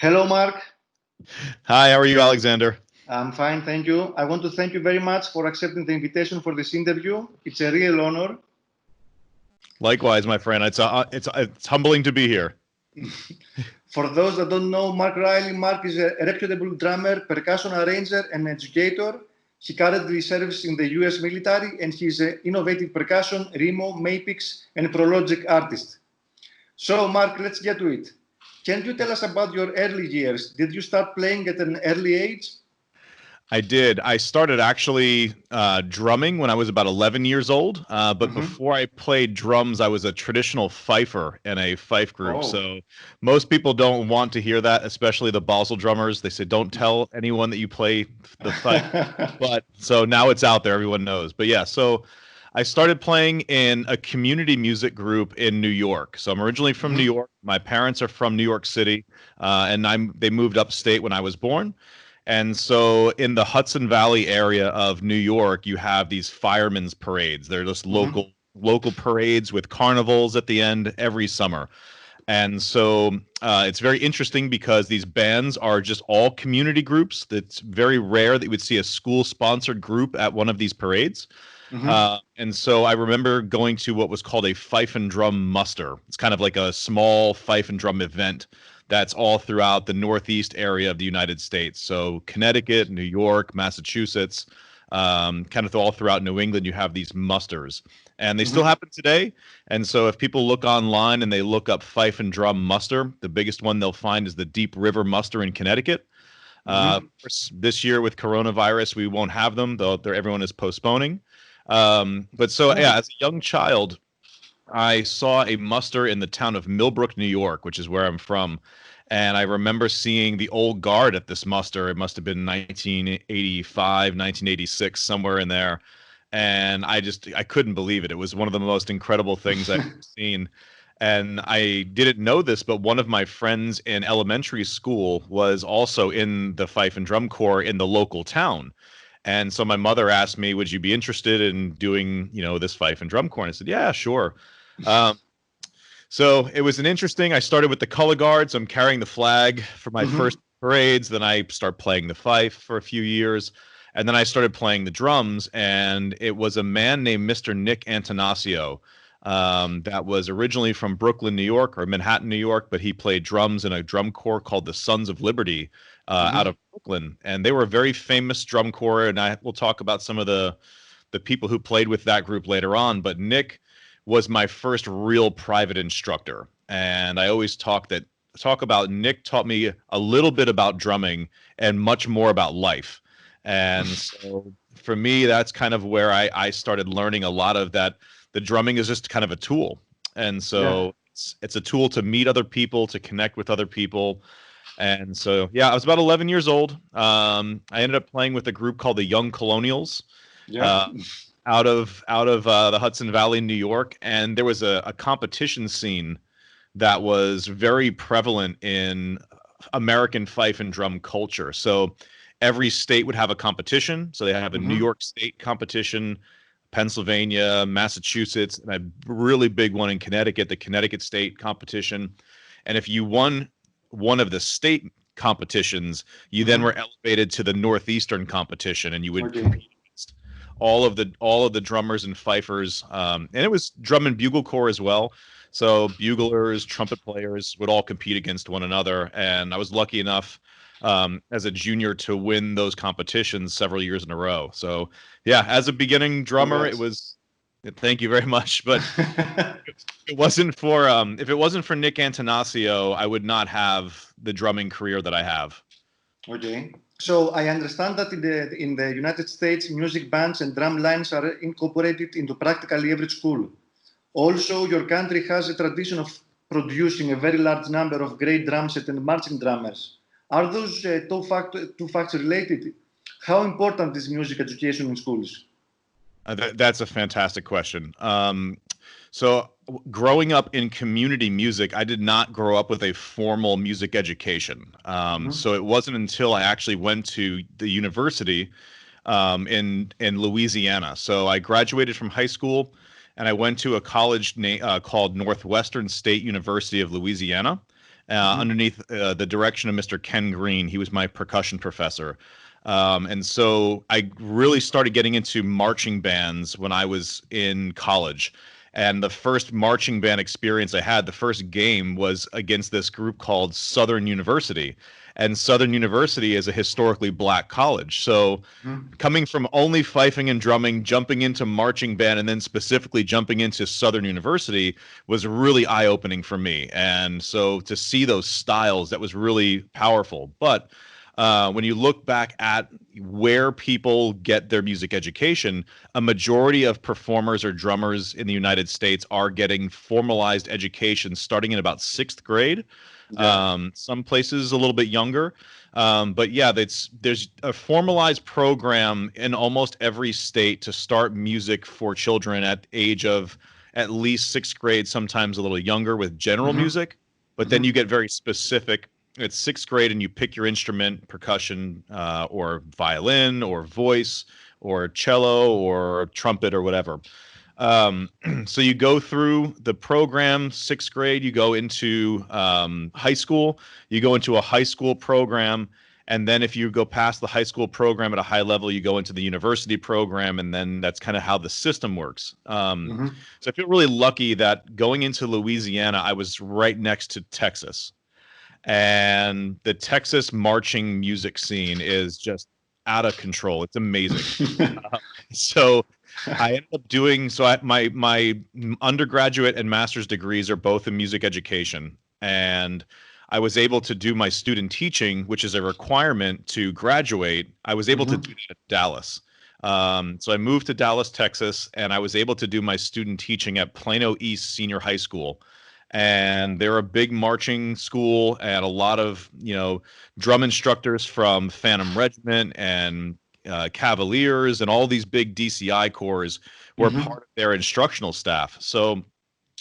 Hello, Mark. Hi, how are you, Alexander? I'm fine, thank you. I want to thank you very much for accepting the invitation for this interview. It's a real honor. Likewise, my friend. It's humbling to be here. For those that don't know Mark Reilly, Mark is a reputable drummer, percussion arranger, and educator. He currently serves in the US military, and he's an innovative percussion, Remo, Mapix, and Prologic artist. So, Mark, let's get to it. Can you tell us about your early years? Did you start playing at an early age? I did. I started actually drumming when I was about 11 years old. But before I played drums, I was a traditional fifer in a fife group. Oh. So most people don't want to hear that, especially the Basel drummers. They say, don't tell anyone that you play the fife. But so now it's out there. Everyone knows. But yeah, so I started playing in a community music group in New York. So I'm originally from New York. My parents are from New York City, and they moved upstate when I was born. And so in the Hudson Valley area of New York, you have these firemen's parades. They're just local parades with carnivals at the end every summer. And so it's very interesting because these bands are just all community groups. It's very rare that you would see a school-sponsored group at one of these parades. And so I remember going to what was called a fife and drum muster. It's kind of like a small fife and drum event that's all throughout the Northeast area of the United States. So Connecticut, New York, Massachusetts, kind of all throughout New England, you have these musters. And they still happen today. And so if people look online and they look up fife and drum muster, the biggest one they'll find is the Deep River Muster in Connecticut. This year with coronavirus, we won't have them, though everyone is postponing. But so, yeah, as a young child, I saw a muster in the town of Millbrook, New York, which is where I'm from. And I remember seeing the old guard at this muster. It must have been 1985, 1986, somewhere in there. And I couldn't believe it. It was one of the most incredible things I've ever seen. And I didn't know this, but one of my friends in elementary school was also in the fife and drum corps in the local town. And so my mother asked me, would you be interested in doing, this fife and drum corps? And I said, yeah, sure. So it was I started with the color guards. I'm carrying the flag for my first parades. Then I start playing the fife for a few years. And then I started playing the drums. And it was a man named Mr. Nick Antanasio that was originally from Brooklyn, New York, or Manhattan, New York. But he played drums in a drum corps called the Sons of Liberty out of Brooklyn. And they were a very famous drum corps. And I will talk about some of the people who played with that group later on. But Nick was my first real private instructor. And I always talk about Nick taught me a little bit about drumming and much more about life. And so for me, that's kind of where I started learning a lot of that. The drumming is just kind of a tool. And so it's a tool to meet other people, to connect with other people. And so, yeah, I was about 11 years old. I ended up playing with a group called the Young Colonials. Out of the Hudson Valley, New York. And there was a competition scene that was very prevalent in American fife and drum culture. So every state would have a competition. So they have a New York State competition, Pennsylvania, Massachusetts, and a really big one in Connecticut, the Connecticut State competition. And if you won one of the state competitions, you then were elevated to the Northeastern competition, and you would compete against all of the drummers and fifers, and it was drum and bugle corps as well. So buglers, trumpet players would all compete against one another. And I was lucky enough as a junior to win those competitions several years in a row. So yeah, as a beginning drummer, it was. Thank you very much. But it wasn't for if it wasn't for Nick Antanasio, I would not have the drumming career that I have. Okay. So I understand that in the United States, music bands and drum lines are incorporated into practically every school. Also, your country has a tradition of producing a very large number of great drum set and marching drummers. Are those two facts related? How important is music education in schools? That's a fantastic question. So growing up in community music, I did not grow up with a formal music education. So it wasn't until I actually went to the university in Louisiana. So I graduated from high school and I went to a college called Northwestern State University of Louisiana. underneath the direction of Mr. Ken Green. He was my percussion professor. And so I really started getting into marching bands when I was in college. And the first marching band experience I had, the first game, was against this group called Southern University. And Southern University is a historically black college. So coming from only fifing and drumming, jumping into marching band, and then specifically jumping into Southern University was really eye-opening for me. And so to see those styles, that was really powerful. But when you look back at where people get their music education, a majority of performers or drummers in the United States are getting formalized education starting in about 6th grade. Some places a little bit younger. But yeah, there's a formalized program in almost every state to start music for children at age of at least 6th grade, sometimes a little younger, with general music. But then you get very specific. It's 6th grade and you pick your instrument, percussion, or violin or voice or cello or trumpet or whatever. So you go through the program, 6th grade, you go into high school, you go into a high school program. And then if you go past the high school program at a high level, you go into the university program. And then that's kind of how the system works. So I feel really lucky that going into Louisiana, I was right next to Texas. And the Texas marching music scene is just out of control. It's amazing. So I ended up doing, my undergraduate and master's degrees are both in music education. And I was able to do my student teaching, which is a requirement to graduate. I was able to do that at Dallas. So I moved to Dallas, Texas, and I was able to do my student teaching at Plano East Senior High School. And they're a big marching school, and a lot of, drum instructors from Phantom Regiment and Cavaliers and all these big DCI corps were part of their instructional staff. So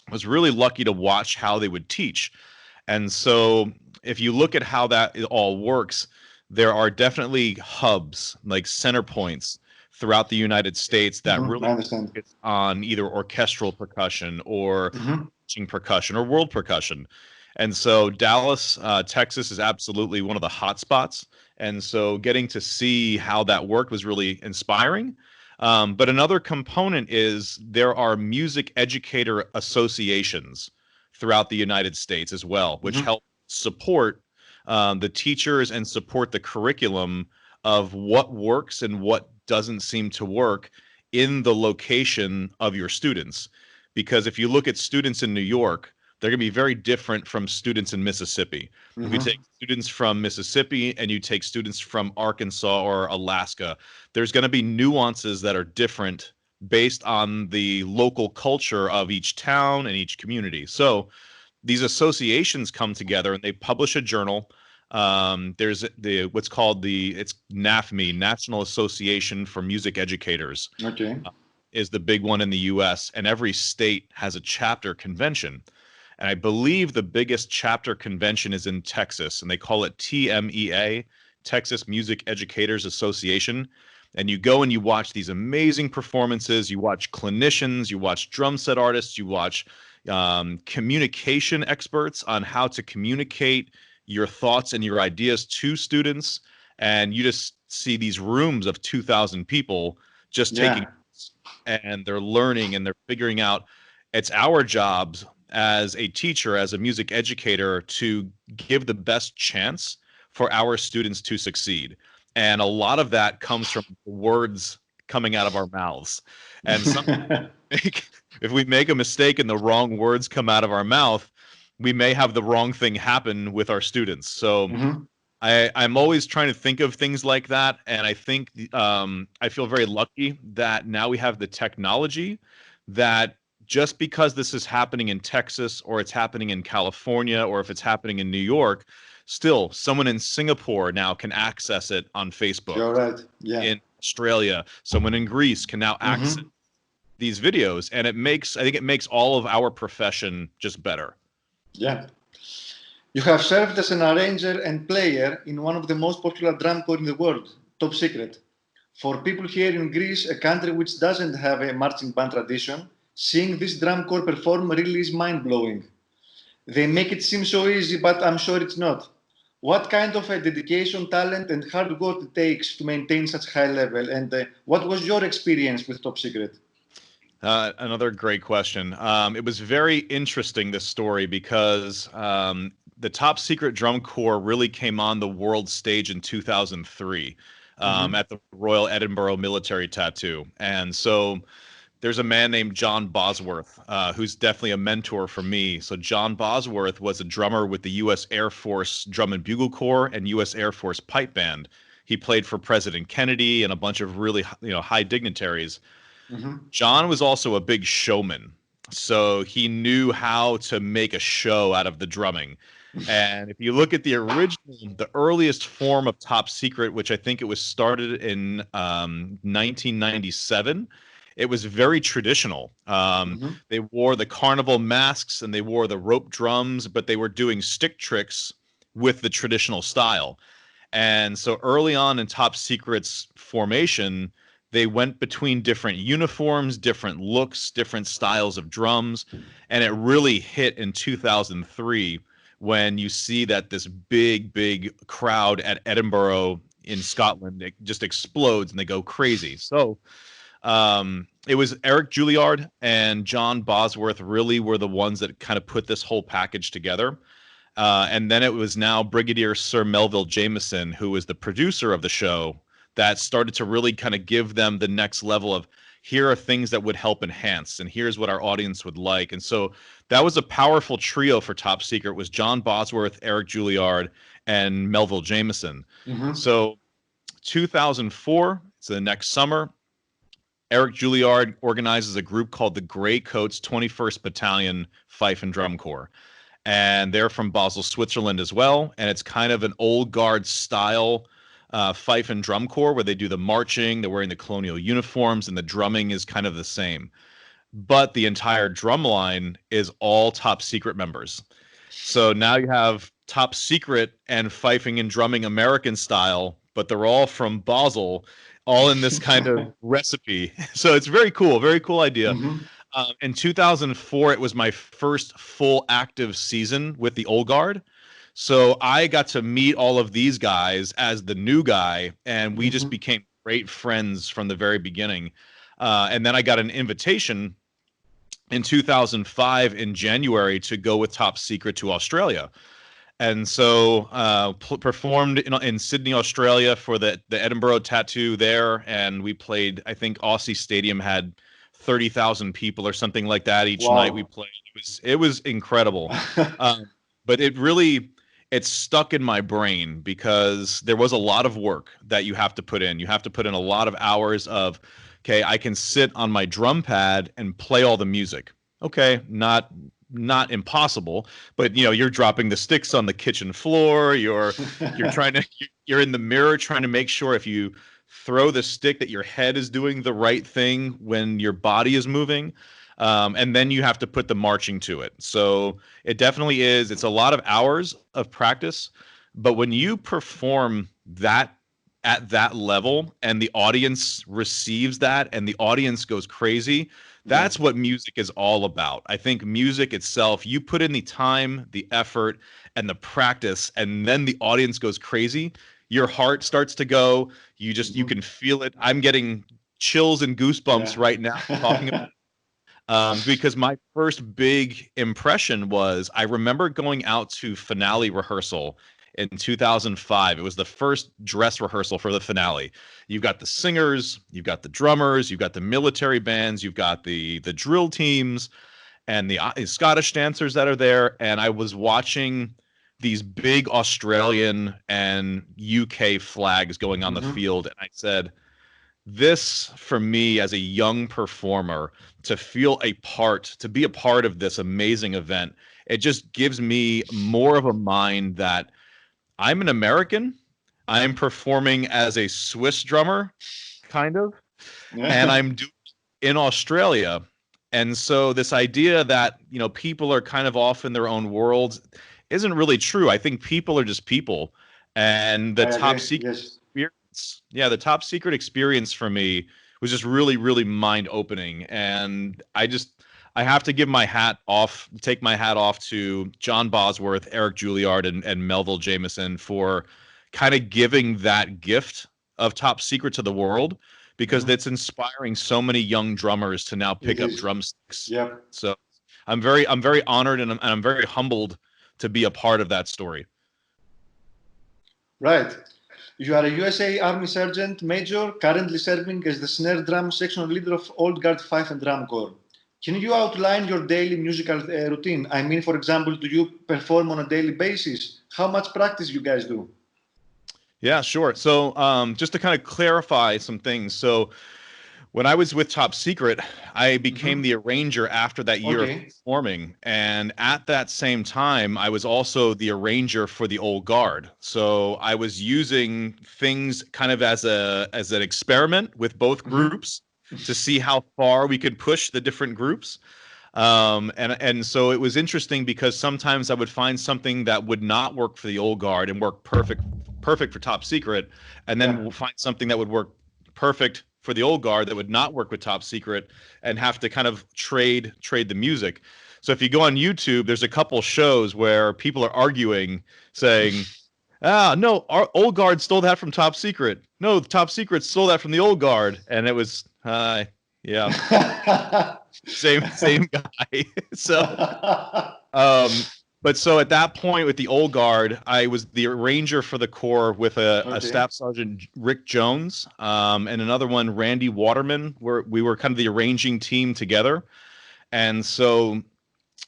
I was really lucky to watch how they would teach. And so if you look at how that all works, there are definitely hubs, like center points throughout the United States that really focus on either orchestral percussion or percussion or world percussion. And so Dallas, Texas is absolutely one of the hot spots. And so getting to see how that worked was really inspiring. But another component is there are music educator associations throughout the United States as well, which help support the teachers and support the curriculum of what works and what doesn't seem to work in the location of your students. Because if you look at students in New York, they're going to be very different from students in Mississippi. If you take students from Mississippi and you take students from Arkansas or Alaska, there's going to be nuances that are different based on the local culture of each town and each community. So these associations come together and they publish a journal. There's what's called it's NAFME, National Association for Music Educators. Is the big one in the US, and every state has a chapter convention. And I believe the biggest chapter convention is in Texas, and they call it TMEA, Texas Music Educators Association. And you go and you watch these amazing performances, you watch clinicians, you watch drum set artists, you watch communication experts on how to communicate your thoughts and your ideas to students. And you just see these rooms of 2,000 people just taking, and they're learning and they're figuring out. It's our jobs as a teacher, as a music educator, to give the best chance for our students to succeed. And a lot of that comes from words coming out of our mouths. And if we make a mistake and the wrong words come out of our mouth, we may have the wrong thing happen with our students. So I'm always trying to think of things like that. And I think I feel very lucky that now we have the technology that just because this is happening in Texas or it's happening in California or if it's happening in New York, still someone in Singapore now can access it on Facebook. You're right. Yeah. In Australia, someone in Greece can now access these videos. And I think it makes all of our profession just better. Yeah. You have served as an arranger and player in one of the most popular drum corps in the world, Top Secret. For people here in Greece, a country which doesn't have a marching band tradition, seeing this drum corps perform really is mind-blowing. They make it seem so easy, but I'm sure it's not. What kind of a dedication, talent, and hard work it takes to maintain such high level? And what was your experience with Top Secret? Another great question. It was very interesting, this story, because the Top Secret Drum Corps really came on the world stage in 2003 at the Royal Edinburgh Military Tattoo. And so there's a man named John Bosworth, who's definitely a mentor for me. So John Bosworth was a drummer with the U.S. Air Force Drum and Bugle Corps and U.S. Air Force Pipe Band. He played for President Kennedy and a bunch of really, high dignitaries. John was also a big showman, so he knew how to make a show out of the drumming. And if you look at the earliest form of Top Secret, which I think it was started in 1997, it was very traditional. They wore the carnival masks and they wore the rope drums, but they were doing stick tricks with the traditional style. And so early on in Top Secret's formation, they went between different uniforms, different looks, different styles of drums. And it really hit in 2003 when you see that this big crowd at Edinburgh in Scotland, it just explodes and they go crazy. So it was Eric Juilliard and John Bosworth really were the ones that kind of put this whole package together. And then it was now Brigadier Sir Melville Jameson, who was the producer of the show, that started to really kind of give them the next level of, here are things that would help enhance, and here's what our audience would like. And so that was a powerful trio for Top Secret, was John Bosworth, Eric Juilliard, and Melville Jameson. So 2004, so the next summer, Eric Juilliard organizes a group called the Grey Coats 21st Battalion Fife and Drum Corps. And they're from Basel, Switzerland as well. And it's kind of an old guard style fife and drum corps where they do the marching, they're wearing the colonial uniforms, and the drumming is kind of the same. But the entire drum line is all Top Secret members. So now you have Top Secret and fifing and drumming American style, but they're all from Basel, all in this kind of recipe. So it's very cool idea. In 2004, it was my first full active season with the Old Guard. So I got to meet all of these guys as the new guy, and we just became great friends from the very beginning. And then I got an invitation in 2005 in January to go with Top Secret to Australia. And so performed in Sydney, Australia for the Edinburgh Tattoo there. And we played, I think Aussie Stadium had 30,000 people or something like that each night we played. It was incredible. But it stuck in my brain because there was a lot of work that you have to put in. You have to put in a lot of hours of, okay, I can sit on my drum pad and play all the music. Okay, not impossible, but you're dropping the sticks on the kitchen floor. You're you're in the mirror trying to make sure if you throw the stick that your head is doing the right thing when your body is moving. And then you have to put the marching to it. So it definitely is. It's a lot of hours of practice. But when you perform that at that level and the audience receives that and the audience goes crazy, that's what music is all about. I think music itself, you put in the time, the effort, and the practice, and then the audience goes crazy. Your heart starts to go. You can feel it. I'm getting chills and goosebumps right now talking about because my first big impression was I remember going out to finale rehearsal in 2005. It was the first dress rehearsal for the finale. You've got the singers, you've got the drummers, you've got the military bands, you've got the drill teams, and the Scottish dancers that are there. And I was watching these big Australian and UK flags going on the field, and I said, this, for me as a young performer, to be a part of this amazing event, it just gives me more of a mind that I'm an American, I'm performing as a Swiss drummer, kind of, and I'm doing it in Australia. And so this idea that, people are kind of off in their own worlds isn't really true. I think people are just people. And the Top Secret experience, the Top Secret experience for me was just really, really mind-opening. And I have to take my hat off to John Bosworth, Eric Juilliard, and Melville Jameson for kind of giving that gift of Top Secret to the world, because it's inspiring so many young drummers to now pick up drumsticks. Yeah. So I'm very honored and I'm very humbled to be a part of that story. Right. You are a USA Army Sergeant Major, currently serving as the snare drum section leader of Old Guard Fife and Drum Corps. Can you outline your daily musical routine? I mean, for example, do you perform on a daily basis? How much practice you guys do? Yeah, sure. So just to kind of clarify some things. So when I was with Top Secret, I became the arranger after that year of performing. And at that same time, I was also the arranger for the Old Guard. So I was using things kind of as an experiment with both groups to see how far we could push the different groups. And so it was interesting because sometimes I would find something that would not work for the Old Guard and work perfect for Top Secret, and then we'll find something that would work perfect for the Old Guard that would not work with Top Secret, and have to kind of trade the music. So if you go on YouTube, there's a couple shows where people are arguing, saying, no, our Old Guard stole that from Top Secret. No, Top Secret stole that from the Old Guard. And it was, same guy. So, but so at that point with the Old Guard, I was the arranger for the Corps with a Staff Sergeant Rick Jones, and another one, Randy Waterman, where we were kind of the arranging team together. And so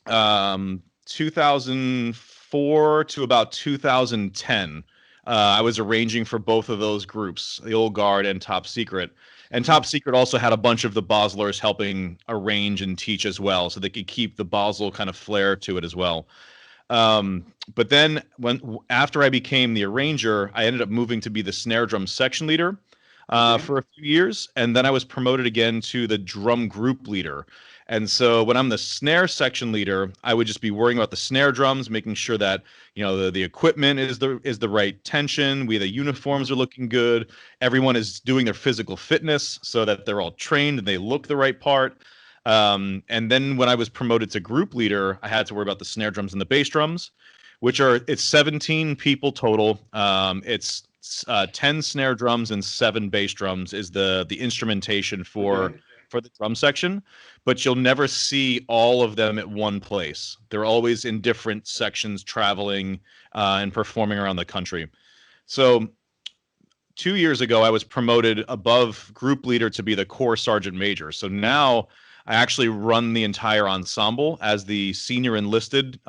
2004 to about 2010, I was arranging for both of those groups, the Old Guard and Top Secret. And Top Secret also had a bunch of the Boslers helping arrange and teach as well, so they could keep the Bosler kind of flair to it as well. But then after I became the arranger, I ended up moving to be the snare drum section leader for a few years. And then I was promoted again to the drum group leader. And so when I'm the snare section leader, I would just be worrying about the snare drums, making sure that, you know, the equipment is the right tension. The uniforms are looking good. Everyone is doing their physical fitness so that they're all trained and they look the right part. And then when I was promoted to group leader, I had to worry about the snare drums and the bass drums, it's 17 people total. It's 10 snare drums and 7 bass drums is the instrumentation for the drum section, but you'll never see all of them at one place. They're always in different sections, traveling and performing around the country. So 2 years ago, I was promoted above group leader to be the Corps Sergeant Major. So now I actually run the entire ensemble as the senior enlisted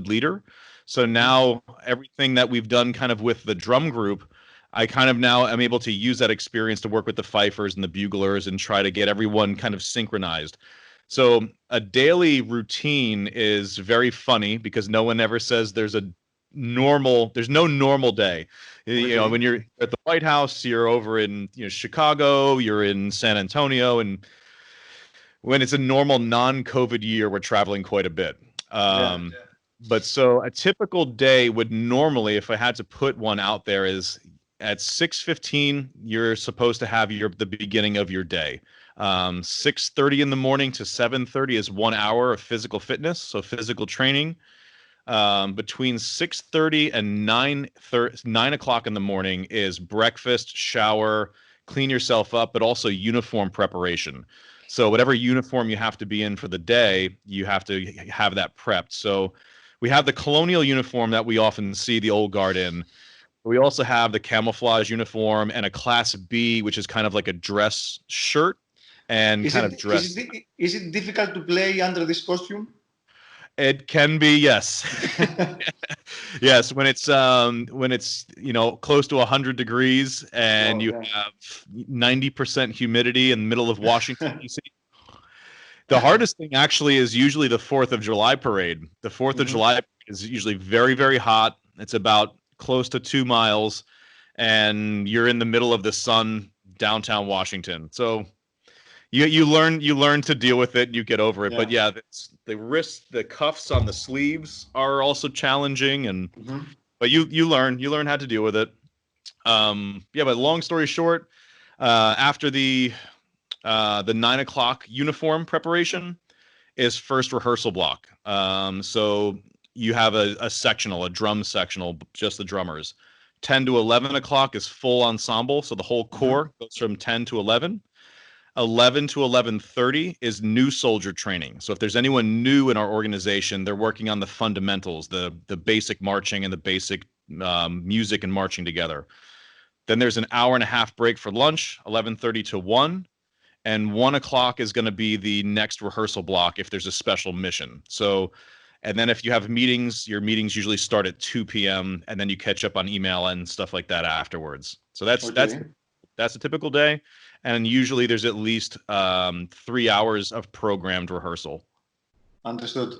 leader. So now everything that we've done kind of with the drum group, I kind of now am able to use that experience to work with the fifers and the buglers and try to get everyone kind of synchronized. So a daily routine is very funny because no one ever says there's no normal day. You know, when you're at the White House, you're over in Chicago, you're in San Antonio, and when it's a normal non-COVID year, we're traveling quite a bit. But so a typical day would normally, if I had to put one out there, is at 6:15, you're supposed to have the beginning of your day. 6:30 in the morning to 7:30 is 1 hour of physical fitness, so physical training. Between 6:30 and 9 o'clock in the morning is breakfast, shower, clean yourself up, but also uniform preparation. So whatever uniform you have to be in for the day, you have to have that prepped. So we have the colonial uniform that we often see the Old Guard in. We also have the camouflage uniform and a Class B, which is kind of like a dress shirt and dress. Is it difficult to play under this costume? It can be, yes. Yes, when it's close to 100 degrees and you have 90% humidity in the middle of Washington, D.C. The hardest thing actually is usually the 4th of July parade. The 4th of July is usually very, very hot. It's about close to 2 miles, and you're in the middle of the sun, downtown Washington. So you learn to deal with it. You get over it. Yeah. But yeah, the wrists, the cuffs on the sleeves are also challenging, and but you learn how to deal with it. But long story short, after the The 9 o'clock uniform preparation is first rehearsal block. So you have a sectional, a drum sectional, just the drummers. 10 to 11 o'clock is full ensemble. So the whole corps goes from 10 to 11. 11 to 11:30 is new soldier training. So if there's anyone new in our organization, they're working on the fundamentals, the basic marching and the basic music and marching together. Then there's an hour and a half break for lunch, 11:30 to 1. And 1 o'clock is going to be the next rehearsal block if there's a special mission. So, and then if you have meetings, your meetings usually start at 2 p.m. and then you catch up on email and stuff like that afterwards. So that's a typical day. And usually there's at least 3 hours of programmed rehearsal. Understood.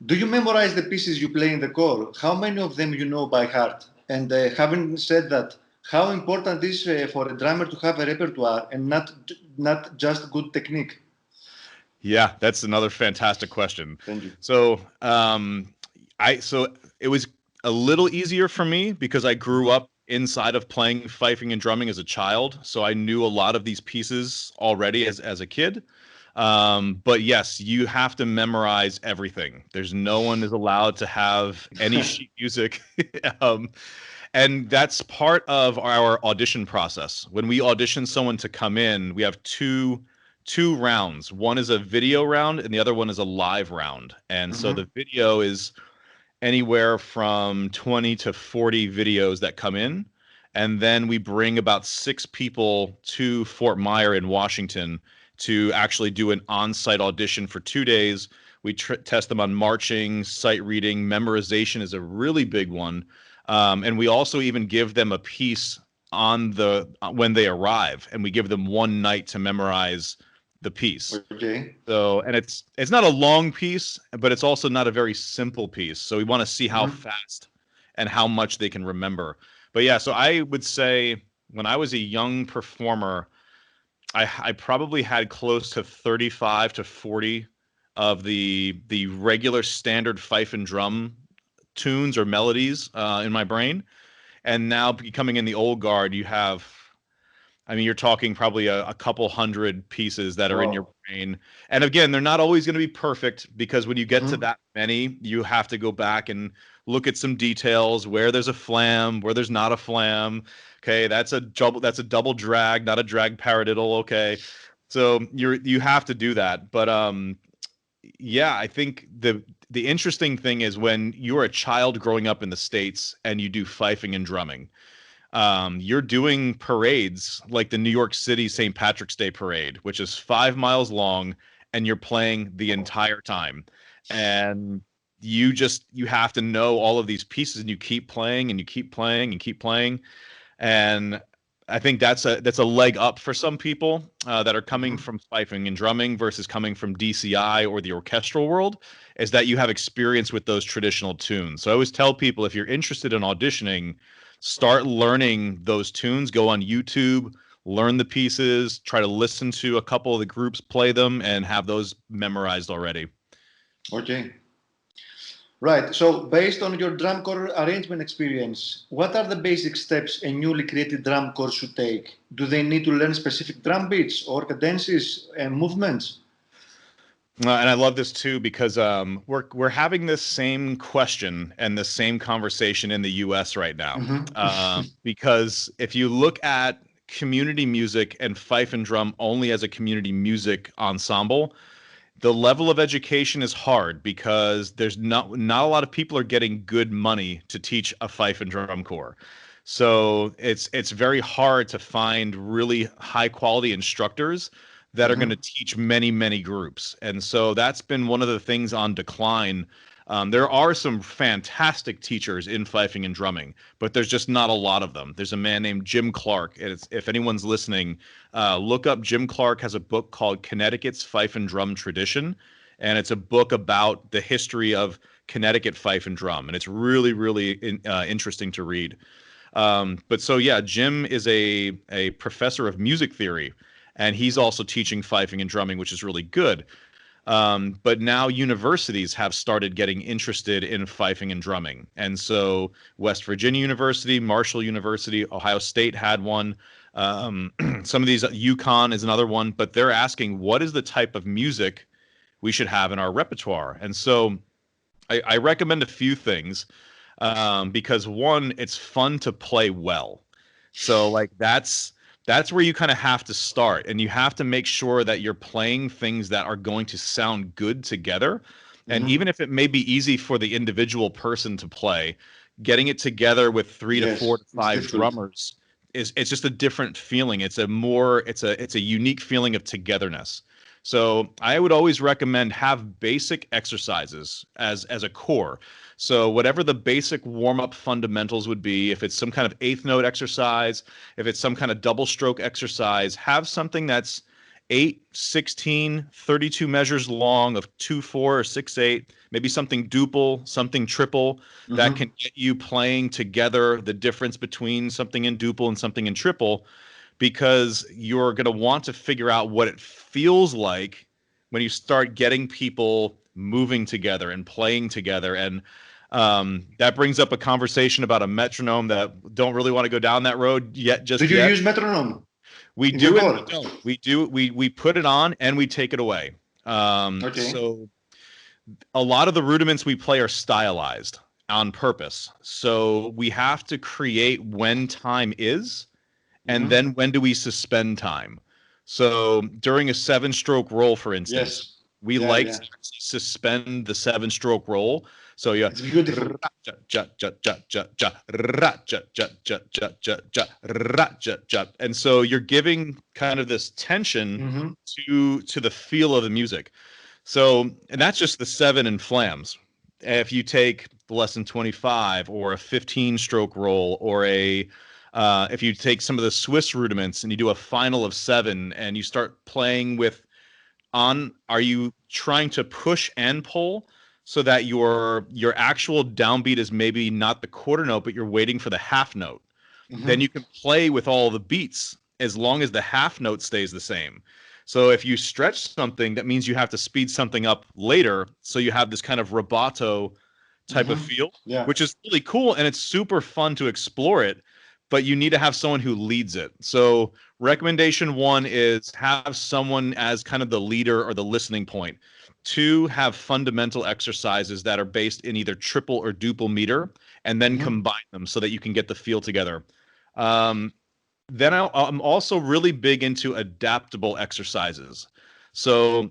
Do you memorize the pieces you play in the corps? How many of them you know by heart? And having said that, how important is for a drummer to have a repertoire and not just good technique? Yeah, that's another fantastic question. Thank you. So, so it was a little easier for me because I grew up inside of playing fifing and drumming as a child, so I knew a lot of these pieces already as a kid. But yes, you have to memorize everything. There's no one is allowed to have any sheet music. And that's part of our audition process. When we audition someone to come in, we have two rounds. One is a video round and the other one is a live round. And so the video is anywhere from 20 to 40 videos that come in. And then we bring about 6 people to Fort Myer in Washington to actually do an on-site audition for 2 days. We test them on marching, sight reading, memorization is a really big one. And we also even give them a piece on when they arrive, and we give them one night to memorize the piece. Okay. So, and it's not a long piece, but it's also not a very simple piece. So we want to see how fast and how much they can remember. But yeah, so I would say when I was a young performer, I probably had close to 35 to 40 of the regular standard fife and drum tunes or melodies in my brain. And now becoming in the old guard, you have, I mean, you're talking probably a couple hundred pieces that are in your brain. And again, they're not always going to be perfect because when you get to that many, you have to go back and look at some details, where there's a flam, where there's not a flam. Okay, that's a double drag, not a drag paradiddle. Okay, so you have to do that. But yeah, I think the interesting thing is when you're a child growing up in the States and you do fifing and drumming, you're doing parades like the New York City St. Patrick's Day parade, which is 5 miles long, and you're playing the entire time. And you have to know all of these pieces, and you keep playing and you keep playing and keep playing. And I think that's a leg up for some people that are coming from fifing and drumming versus coming from DCI or the orchestral world, is that you have experience with those traditional tunes. So I always tell people, if you're interested in auditioning, start learning those tunes, go on YouTube, learn the pieces, try to listen to a couple of the groups play them, and have those memorized already. Okay. Right. So based on your drum corps arrangement experience, what are the basic steps a newly created drum corps should take? Do they need to learn specific drum beats or cadences and movements? And I love this too, because we're having this same question and the same conversation in the U.S. right now. Because if you look at community music and fife and drum only as a community music ensemble, the level of education is hard because there's not a lot of people are getting good money to teach a fife and drum corps. So it's very hard to find really high quality instructors that are going to teach many, many groups. And so that's been one of the things on decline. There are some fantastic teachers in fifing and drumming, but there's just not a lot of them. There's a man named Jim Clark. If anyone's listening, look up Jim Clark. Has a book called Connecticut's Fife and Drum Tradition. And it's a book about the history of Connecticut fife and drum. And it's really, really interesting to read. But so, yeah, Jim is a professor of music theory. And he's also teaching fifing and drumming, which is really good. But now universities have started getting interested in fifing and drumming. And so West Virginia University, Marshall University, Ohio State had one. Some of these, Yukon is another one, but they're asking what is the type of music we should have in our repertoire. And so I recommend a few things because one, it's fun to play well. So like that's where you kind of have to start, and you have to make sure that you're playing things that are going to sound good together. And even if it may be easy for the individual person to play, getting it together with 3 to 4 to 5 drummers it's just a different feeling. It's a unique feeling of togetherness. So I would always recommend have basic exercises as a core. So whatever the basic warm-up fundamentals would be, if it's some kind of eighth note exercise, if it's some kind of double stroke exercise, have something that's 8, 16, 32 measures long of 2/4 or 6/8, maybe something duple, something triple that can get you playing together the difference between something in duple and something in triple, because you're going to want to figure out what it feels like when you start getting people moving together and playing together. And that brings up a conversation about a metronome that don't really want to go down that road yet. Do you use metronome? We do and we don't. We do. We put it on and we take it away. So a lot of the rudiments we play are stylized on purpose. So we have to create when time is, and then when do we suspend time. So during a 7-stroke roll, for instance, we to suspend the 7-stroke roll. So it's beautiful. And so you're giving kind of this tension to the feel of the music. So, and that's just the 7 in flams. If you take the lesson 25 or a 15-stroke roll, or if you take some of the Swiss rudiments and you do a final of 7 and you start playing with are you trying to push and pull so that your actual downbeat is maybe not the quarter note, but you're waiting for the half note? Then you can play with all the beats as long as the half note stays the same. So if you stretch something, that means you have to speed something up later. So you have this kind of rubato type of feel, which is really cool. And it's super fun to explore it, but you need to have someone who leads it. So recommendation 1 is have someone as kind of the leader or the listening point. 2, have fundamental exercises that are based in either triple or duple meter, and then combine them so that you can get the feel together. Then I'm also really big into adaptable exercises. So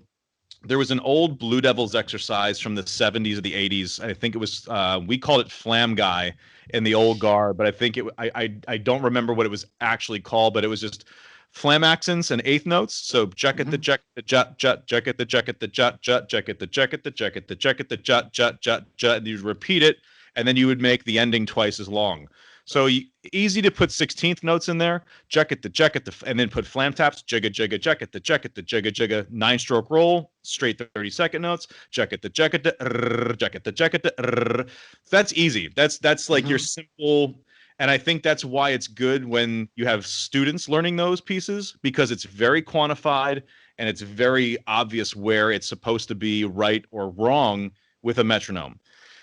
there was an old Blue Devils exercise from the 70s or the 80s. I think it was, we called it Flam Guy in the old guard, but I think I don't remember what it was actually called, but it was just flam accents and eighth notes. So jack at the jack, the jut, jack at the jack at the jut, jack at the jack at the jack at the jack at the jut, jut, and you repeat it, and then you would make the ending twice as long. So easy to put 16th notes in there, jack at the, and then put flam taps, jigga, jigga, jack at the, jigga, jigga, 9-stroke roll, straight 30-second notes, jack at the, jack at the. That's easy. That's like your simple, and I think that's why it's good when you have students learning those pieces, because it's very quantified and it's very obvious where it's supposed to be right or wrong with a metronome.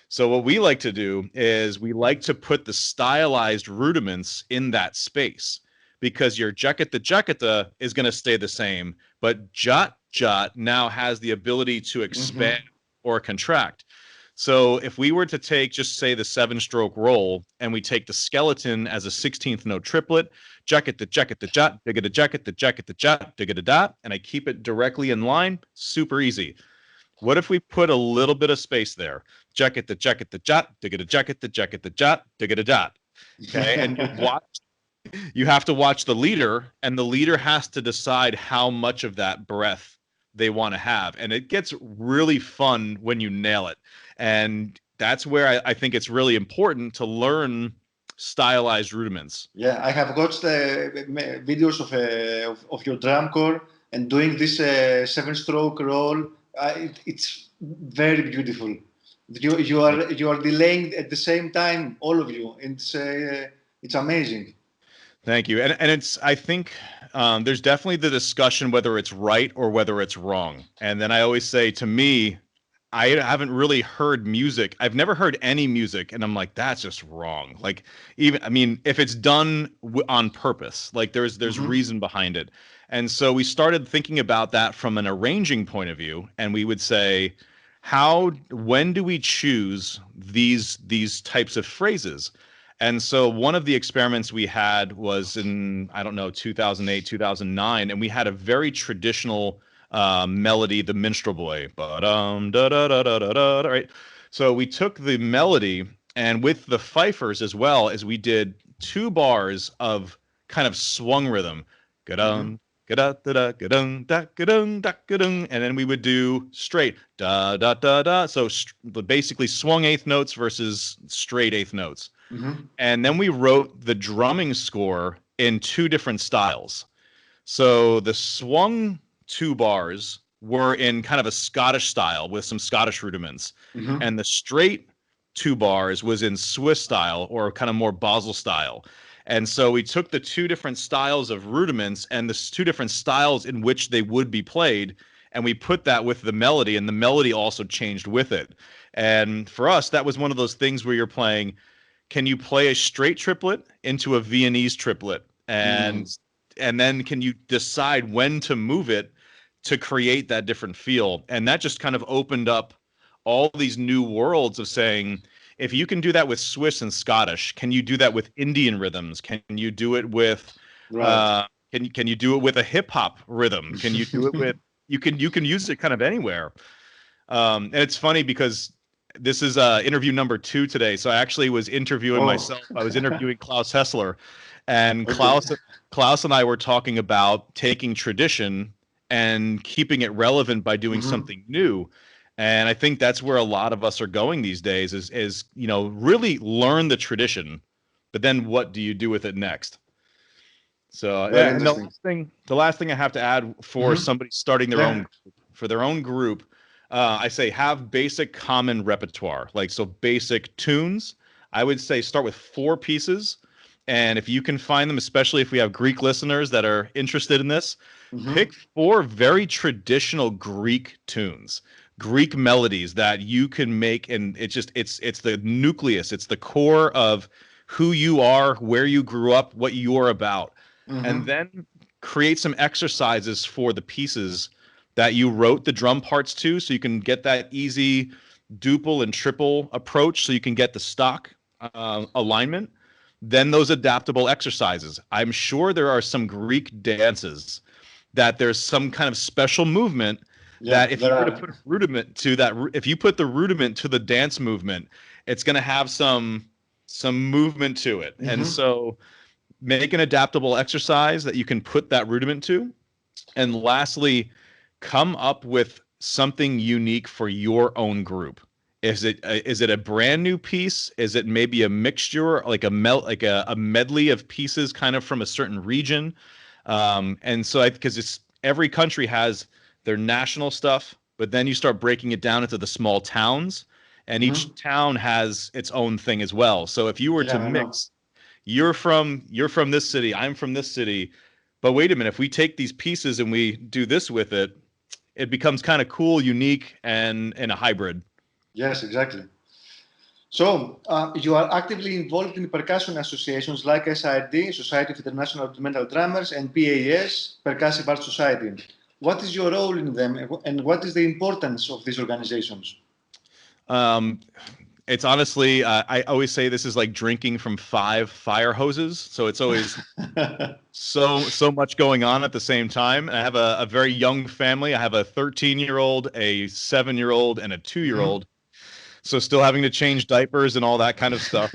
So what we like to do is we like to put the stylized rudiments in that space, because your jacketa is going to stay the same, but jot now has the ability to expand or contract. So if we were to take, just say, the 7-stroke roll, and we take the skeleton as a 16th note triplet, jacketa, jot, diggita, jacketa, jot, diggita, dot, and I keep it directly in line, super easy. What if we put a little bit of space there? Jacketa, jot, diggita, jot, diggita, dot. Okay, and you have to watch the leader, and the leader has to decide how much of that breath they want to have, and it gets really fun when you nail it. And that's where I think it's really important to learn stylized rudiments. Yeah, I have watched videos of your drum corps and doing this 7-stroke roll. It's very beautiful. You are delaying at the same time, all of you. It's amazing. Thank you. And it's, I think there's definitely the discussion whether it's right or whether it's wrong. And then I always say, to me, I haven't really heard music. I've never heard any music, and I'm like, that's just wrong. Like, even, I mean, if it's done on purpose, like there's reason behind it. And so we started thinking about that from an arranging point of view, and we would say, when do we choose these types of phrases? And so one of the experiments we had was in, I don't know, 2008, 2009, and we had a very traditional melody, the Minstrel Boy. Right? So we took the melody, and with the fifers as well, as we did 2 bars of kind of swung rhythm. Ga-dum, ga-da-da-da, ga-dum, da, ga-dum, da, ga-dum, and then we would do straight da-da-da-da. So basically swung eighth notes versus straight eighth notes. And then we wrote the drumming score in 2 different styles. So the swung 2 bars were in kind of a Scottish style with some Scottish rudiments. And the straight 2 bars was in Swiss style, or kind of more Basel style. And so we took the 2 different styles of rudiments and the 2 different styles in which they would be played, and we put that with the melody, and the melody also changed with it. And for us, that was one of those things where you're playing, can you play a straight triplet into a Viennese triplet? And then can you decide when to move it to create that different feel? And that just kind of opened up all these new worlds of saying, if you can do that with Swiss and Scottish, can you do that with Indian rhythms? Can you do it with can you do it with a hip hop rhythm? Can you do it with you can use it kind of anywhere. And it's funny because this is interview number 2 today. So I actually was interviewing myself. I was interviewing Klaus Hessler, and Klaus and I were talking about taking tradition and keeping it relevant by doing something new. And I think that's where a lot of us are going these days is, you know, really learn the tradition, but then what do you do with it next? So yeah, and the last thing I have to add for somebody starting their own group, I say have basic common repertoire, like so basic tunes. I would say start with 4 pieces. And if you can find them, especially if we have Greek listeners that are interested in this, pick 4 very traditional Greek tunes. Greek melodies that you can make, and it's the nucleus, it's the core of who you are, where you grew up, what you're about. And then create some exercises for the pieces that you wrote the drum parts to, so you can get that easy duple and triple approach, so you can get the stock alignment. Then those adaptable exercises. I'm sure there are some Greek dances that there's some kind of special movement that if you were to put a rudiment to that, if you put the rudiment to the dance movement, it's going to have some movement to it. And so make an adaptable exercise that you can put that rudiment to. And lastly, come up with something unique for your own group. Is it a brand new piece? Is it maybe a mixture, like a medley of pieces kind of from a certain region? And so because it's every country has their national stuff, but then you start breaking it down into the small towns, and each town has its own thing as well. So if you were to mix, you're from this city, I'm from this city, but wait a minute, if we take these pieces and we do this with it, it becomes kind of cool, unique, and a hybrid. Yes, exactly. So you are actively involved in percussion associations like SID, Society of International Rudimental Drummers, and PAS, Percussive Art Society. What is your role in them, and what is the importance of these organizations? It's honestly, I always say this is like drinking from 5 fire hoses. So it's always so much going on at the same time. I have a very young family. I have a 13-year-old, a 7-year-old, and a 2-year-old. So still having to change diapers and all that kind of stuff.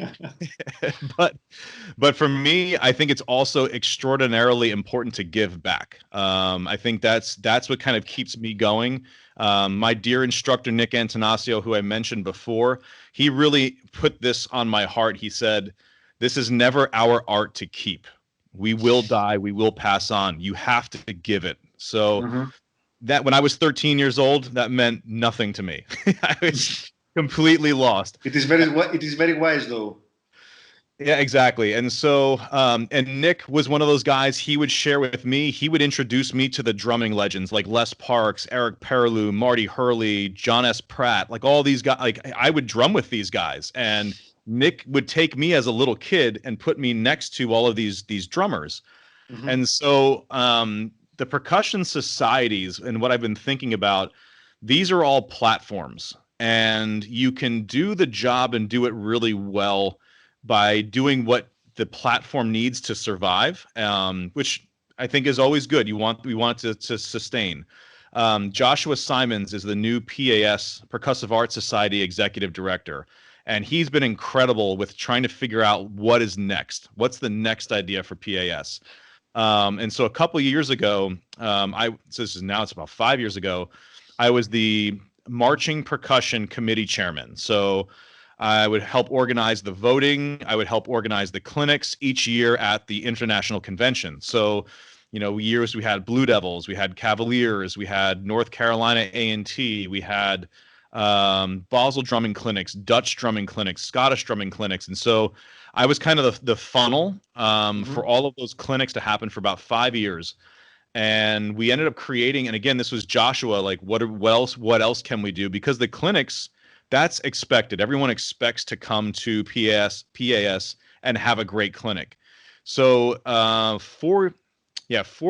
But for me, I think it's also extraordinarily important to give back. I think that's what kind of keeps me going. My dear instructor, Nick Antonasio, who I mentioned before, he really put this on my heart. He said, this is never our art to keep. We will die. We will pass on. You have to give it. So that when I was 13 years old, that meant nothing to me. I was completely lost. It is very wise, though. Yeah, exactly. And so, and Nick was one of those guys. He would share with me. He would introduce me to the drumming legends like Les Parks, Eric Perilou, Marty Hurley, John S. Pratt, like all these guys. Like I would drum with these guys, and Nick would take me as a little kid and put me next to all of these drummers. And so, the percussion societies and what I've been thinking about, these are all platforms, and you can do the job and do it really well by doing what the platform needs to survive, which I think is always good. We want to sustain. Joshua Simons is the new PAS, Percussive Art Society executive director, and he's been incredible with trying to figure out what is next. What's the next idea for PAS? And so a couple of years ago, so this is now, it's about 5 years ago, I was the marching percussion committee chairman. So I would help organize the voting. I would help organize the clinics each year at the international convention. So, years we had Blue Devils, we had Cavaliers, we had North Carolina A&T, we had Basel drumming clinics, Dutch drumming clinics, Scottish drumming clinics. And so I was kind of the funnel for all of those clinics to happen for about 5 years. And we ended up creating, and again, this was Joshua, like what else can we do? Because the clinics, that's expected. Everyone expects to come to PAS and have a great clinic. So 4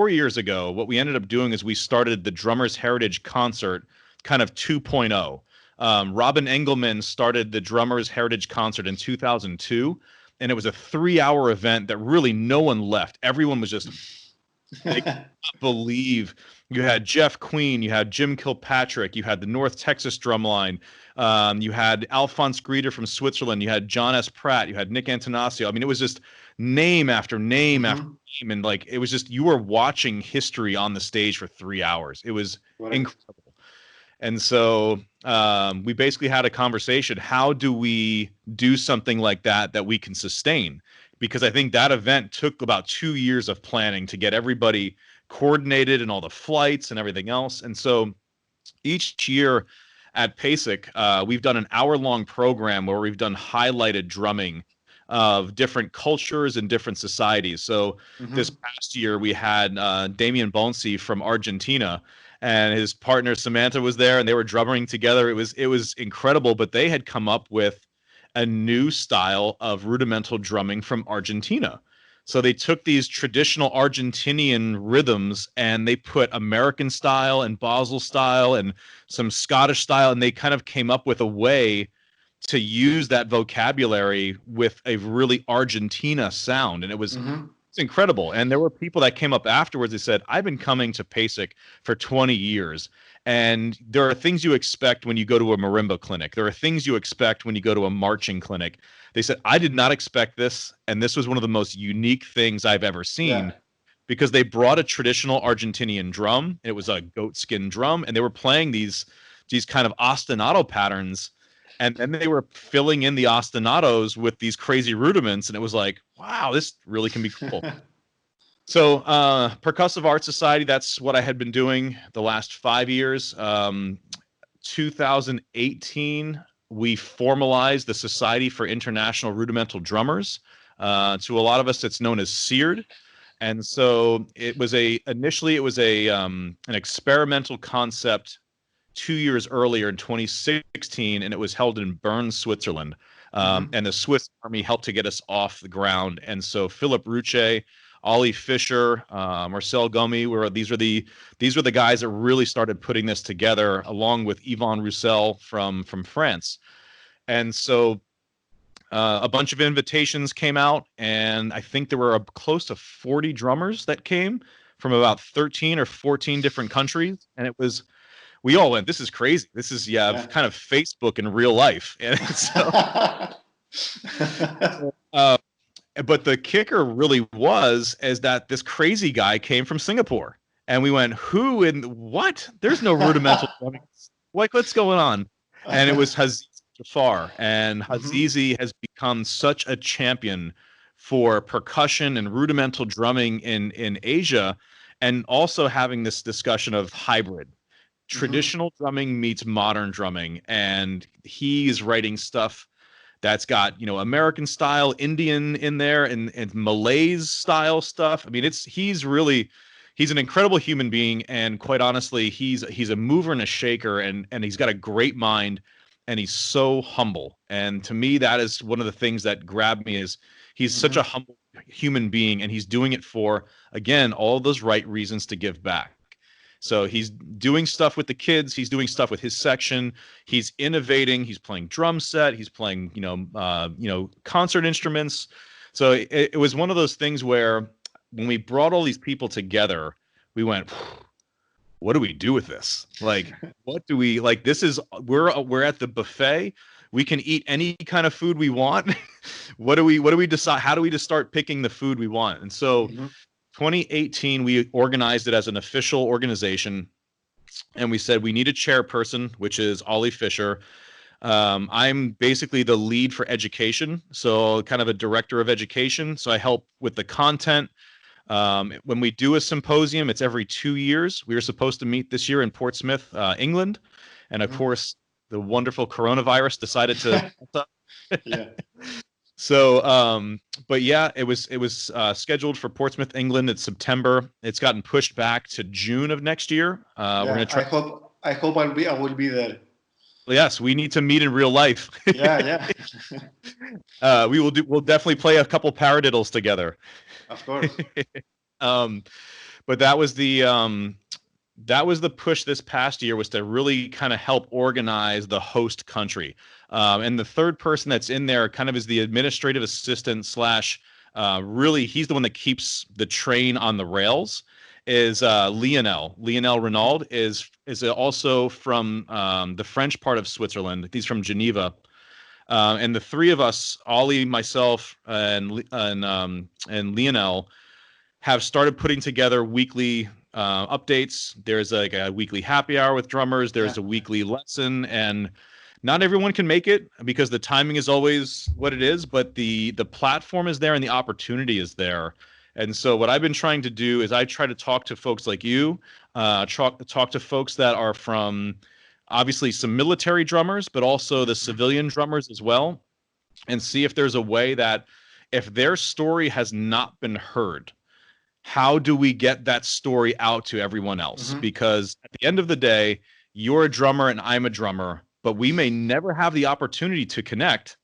years ago, what we ended up doing is we started the Drummers Heritage Concert, kind of 2.0. Robin Engelman started the Drummers Heritage Concert in 2002, and it was a 3-hour event that really no one left. Everyone was just, I cannot believe. You had Jeff Queen, you had Jim Kilpatrick, you had the North Texas Drumline, you had Alphonse Grieder from Switzerland, you had John S. Pratt, you had Nick Antanasio. I mean, it was just name after name after name, and like it was just, you were watching history on the stage for 3 hours. It was incredible. And so we basically had a conversation. How do we do something like that we can sustain? Because I think that event took about 2 years of planning to get everybody coordinated and all the flights and everything else. And so each year at PASIC, we've done an hour-long program where we've done highlighted drumming of different cultures and different societies. So this past year, we had Damian Bonsi from Argentina, and his partner Samantha was there, and they were drumming together. It was incredible, but they had come up with a new style of rudimental drumming from Argentina. So they took these traditional Argentinian rhythms and they put American style and Basel style and some Scottish style, and they kind of came up with a way to use that vocabulary with a really Argentina sound. And it was it's incredible. And there were people that came up afterwards that said, I've been coming to PASIC for 20 years. And there are things you expect when you go to a marimba clinic. There are things you expect when you go to a marching clinic. They said, I did not expect this. And this was one of the most unique things I've ever seen, because they brought a traditional Argentinian drum. It was a goatskin drum. And they were playing these kind of ostinato patterns. And then they were filling in the ostinatos with these crazy rudiments. And it was like, wow, this really can be cool. So Percussive Art Society, that's what I had been doing the last 5 years. 2018, we formalized the Society for International Rudimental Drummers. To a lot of us, it's known as SEARD. And so initially it was an experimental concept 2 years earlier in 2016, and it was held in Bern, Switzerland. And the Swiss Army helped to get us off the ground. And so Philip Ruche, Ollie Fisher, Marcel Gomi, these were the guys that really started putting this together, along with Yvon Roussel from France. And so a bunch of invitations came out, and I think there were close to 40 drummers that came from about 13 or 14 different countries. And we all went, this is crazy. This is kind of Facebook in real life. And so, but the kicker really is that this crazy guy came from Singapore, and we went, who in what? There's no rudimental drumming. Like, what's going on? And it was Hazizi Jafar, and Hazizi has become such a champion for percussion and rudimental drumming in Asia, and also having this discussion of hybrid. Traditional drumming meets modern drumming, and he's writing stuff that's got, you know, American style, Indian in there, and Malays style stuff. I mean, he's an incredible human being, and quite honestly, he's a mover and a shaker, and he's got a great mind, and he's so humble. And to me, that is one of the things that grabbed me, is he's such a humble human being, and he's doing it for, again, all those right reasons to give back. So he's doing stuff with the kids. He's doing stuff with his section. He's innovating. He's playing drum set. He's playing, concert instruments. So it was one of those things where when we brought all these people together, we went, what do we do with this? Like, what do we like? We're at the buffet. We can eat any kind of food we want. What do we decide? How do we just start picking the food we want? And so 2018, we organized it as an official organization, and we said we need a chairperson, which is Ollie Fisher. I'm basically the lead for education, so kind of a director of education. So I help with the content. When we do a symposium, it's every 2 years. We were supposed to meet this year in Portsmouth, England, and of course, the wonderful coronavirus decided to. Yeah. So, but yeah, it was scheduled for Portsmouth, England. It's September. It's gotten pushed back to June of next year. We're gonna try. I hope I will be there. Yes, we need to meet in real life. Yeah. We'll definitely play a couple paradiddles together. Of course. But that was the push this past year, was to really kind of help organize the host country. And the third person that's in there kind of is the administrative assistant / really, he's the one that keeps the train on the rails, is Lionel. Lionel Renaud is also from the French part of Switzerland. He's from Geneva. And the three of us, Ollie, myself, and Lionel, have started putting together weekly updates. There's like a weekly happy hour with drummers. There's a weekly lesson, and not everyone can make it because the timing is always what it is, but the platform is there and the opportunity is there. And so what I've been trying to do is I try to talk to folks like you, talk to folks that are from obviously some military drummers, but also the civilian drummers as well, and see if there's a way that if their story has not been heard, how do we get that story out to everyone else? Because at the end of the day, you're a drummer and I'm a drummer, but we may never have the opportunity to connect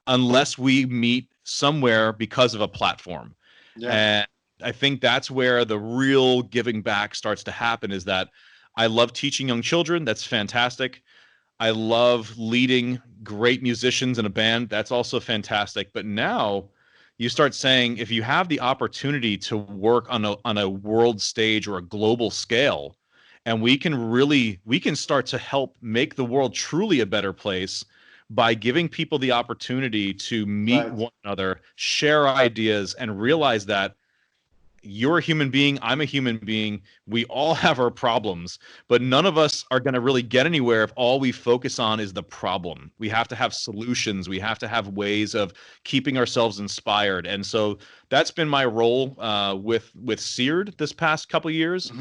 unless we meet somewhere because of a platform. And I think that's where the real giving back starts to happen, is that I love teaching young children. That's fantastic. I love leading great musicians in a band. That's also fantastic. But now you start saying, if you have the opportunity to work on a world stage or a global scale, and we can start to help make the world truly a better place by giving people the opportunity to meet one another, share ideas, and realize that you're a human being, I'm a human being, we all have our problems, but none of us are going to really get anywhere if all we focus on is the problem. We have to have solutions. We have to have ways of keeping ourselves inspired. And so that's been my role with Seared this past couple of years,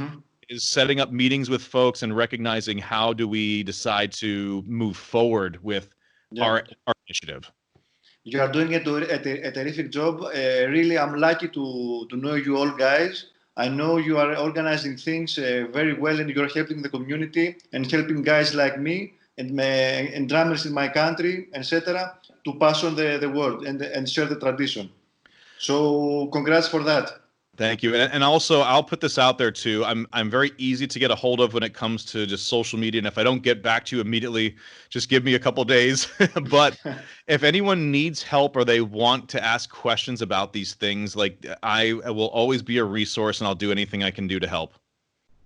is setting up meetings with folks and recognizing how do we decide to move forward with our initiative. You are doing a terrific job. Really, I'm lucky to know you all guys. I know you are organizing things very well, and you're helping the community and helping guys like me and drummers in my country, etc., to pass on the word and share the tradition. So congrats for that. Thank you. And also, I'll put this out there too. I'm very easy to get a hold of when it comes to just social media. And if I don't get back to you immediately, just give me a couple days. But if anyone needs help or they want to ask questions about these things, like I will always be a resource, and I'll do anything I can do to help.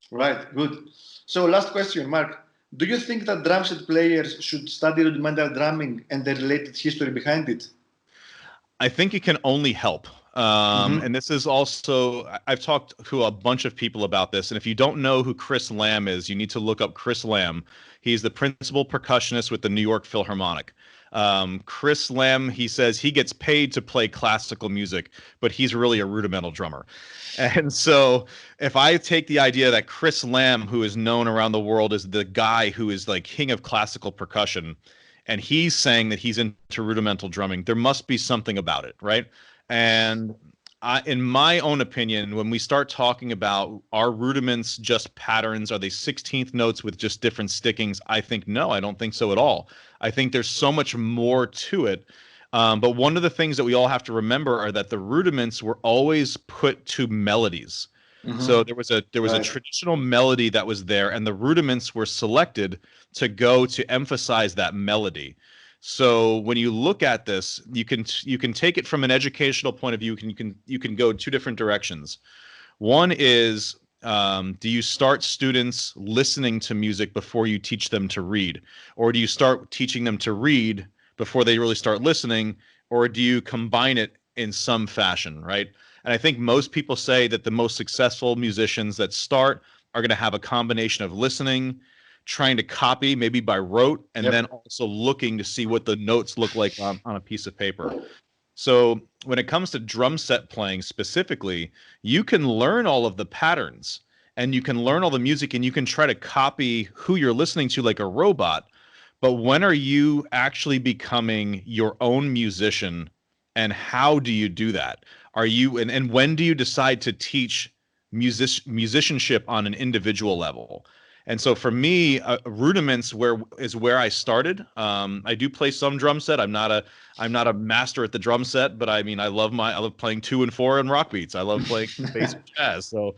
Right. Good. So last question, Mark. Do you think that drum set players should study rudimental drumming and the related history behind it? I think it can only help. And this is also, I've talked to a bunch of people about this. And if you don't know who Chris Lamb is, you need to look up Chris Lamb. He's the principal percussionist with the New York Philharmonic. Chris Lamb, he says he gets paid to play classical music, but he's really a rudimental drummer. And so if I take the idea that Chris Lamb, who is known around the world as the guy who is like king of classical percussion, and he's saying that he's into rudimental drumming. There must be something about it, right? And in my own opinion, when we start talking about are rudiments just patterns, are they 16th notes with just different stickings? I think no, I don't think so at all. I think there's so much more to it. But one of the things that we all have to remember are that the rudiments were always put to melodies. So there was a traditional melody that was there, and the rudiments were selected to go to emphasize that melody. So when you look at this, you can take it from an educational point of view. You can go two different directions. One is, do you start students listening to music before you teach them to read, or do you start teaching them to read before they really start listening, or do you combine it in some fashion, right? And I think most people say that the most successful musicians that start are going to have a combination of listening, trying to copy maybe by rote, and then also looking to see what the notes look like on a piece of paper. So when it comes to drum set playing specifically, you can learn all of the patterns and you can learn all the music and you can try to copy who you're listening to like a robot. But when are you actually becoming your own musician, and how do you do that? Are you and when do you decide to teach musicianship on an individual level? And so for me, rudiments is where I started. I do play some drum set. I'm not a master at the drum set, but I mean I love playing 2 and 4 and rock beats. I love playing bass and jazz. So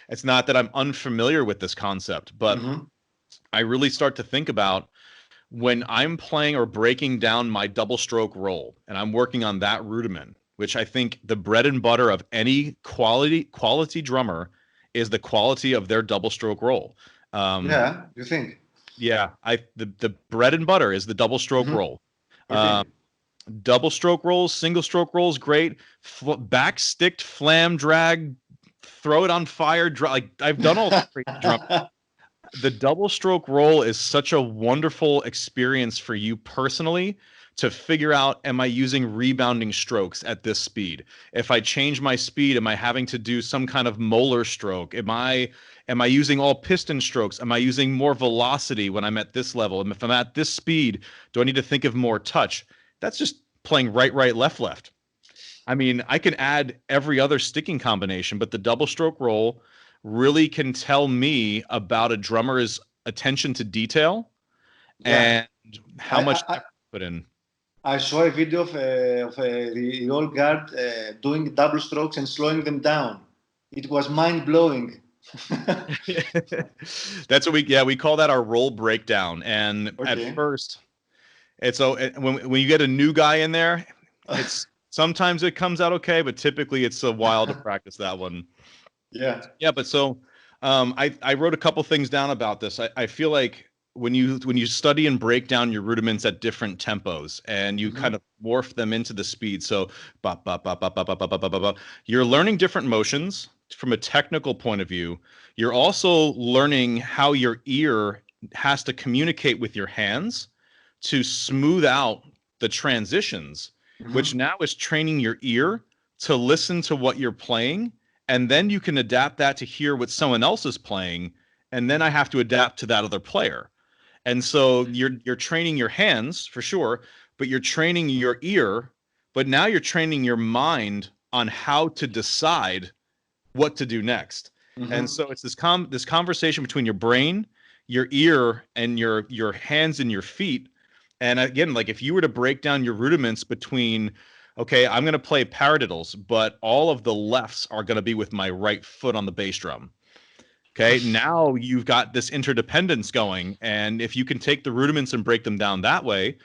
it's not that I'm unfamiliar with this concept, but I really start to think about when I'm playing or breaking down my double stroke roll, and I'm working on that rudiment, which I think the bread and butter of any quality drummer is the quality of their double stroke roll. Yeah, you think? Yeah, the bread and butter is the double stroke roll. Okay. Double stroke rolls, single stroke rolls, great. Back sticked, flam, drag, throw it on fire. Like I've done all that crazy drum. The double stroke roll is such a wonderful experience for you personally to figure out, am I using rebounding strokes at this speed? If I change my speed, am I having to do some kind of molar stroke? Am I using all piston strokes? Am I using more velocity when I'm at this level? And if I'm at this speed, do I need to think of more touch? That's just playing right, left. I mean, I can add every other sticking combination, but the double stroke roll really can tell me about a drummer's attention to detail and how much effort put in. I saw a video of the old guard doing double strokes and slowing them down. It was mind-blowing. That's what we call that our roll breakdown. And at first, it's when you get a new guy in there, it's sometimes it comes out okay, but typically it's a while to practice that one. Yeah, but so I wrote a couple things down about this. I feel like when you study and break down your rudiments at different tempos and you kind of morph them into the speed. So you're learning different motions from a technical point of view. You're also learning how your ear has to communicate with your hands to smooth out the transitions, which now is training your ear to listen to what you're playing. And then you can adapt that to hear what someone else is playing. And then I have to adapt to that other player. And so you're training your hands for sure, but you're training your ear, but now you're training your mind on how to decide what to do next. And so it's this conversation between your brain, your ear, and your hands and your feet. And again, like if you were to break down your rudiments between, okay, I'm going to play paradiddles, but all of the lefts are going to be with my right foot on the bass drum. Okay, now you've got this interdependence going. And if you can take the rudiments and break them down that way,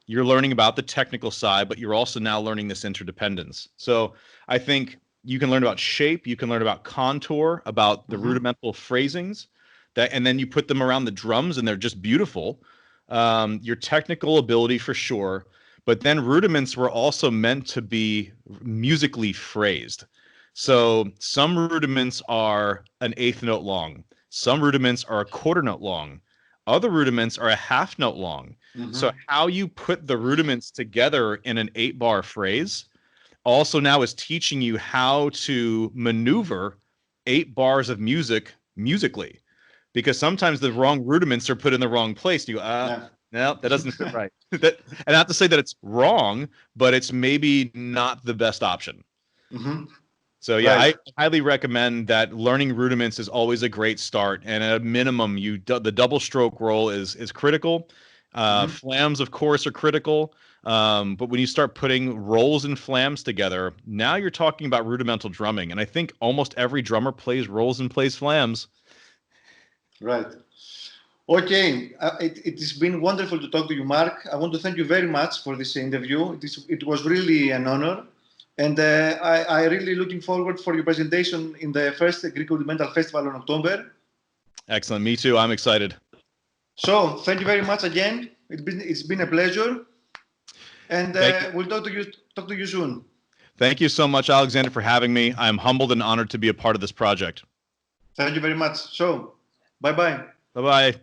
you're learning about the technical side, but you're also now learning this interdependence. So I think you can learn about shape, you can learn about contour, about the rudimental phrasings, and then you put them around the drums and they're just beautiful. Your technical ability for sure. But then rudiments were also meant to be musically phrased. So some rudiments are an 1/8 note long. Some rudiments are a 1/4 note long. Other rudiments are a 1/2 note long. So how you put the rudiments together in an 8-bar phrase also now is teaching you how to maneuver 8 bars of music musically. Because sometimes the wrong rudiments are put in the wrong place. You go, No, that doesn't fit right. And not to say that it's wrong, but it's maybe not the best option. So yeah, right. I highly recommend that. Learning rudiments is always a great start, and at a minimum, the double stroke roll is critical. Flams, of course, are critical, but when you start putting rolls and flams together, now you're talking about rudimental drumming, and I think almost every drummer plays rolls and plays flams. Right. Okay, it has been wonderful to talk to you, Mark. I want to thank you very much for this interview. It was really an honor. And I really looking forward for your presentation in the first Greek Rudimental Festival in October. Excellent. Me too. I'm excited. So thank you very much again. It's been a pleasure. And we'll talk to you soon. Thank you so much, Alexander, for having me. I'm humbled and honored to be a part of this project. Thank you very much. So, bye-bye. Bye-bye.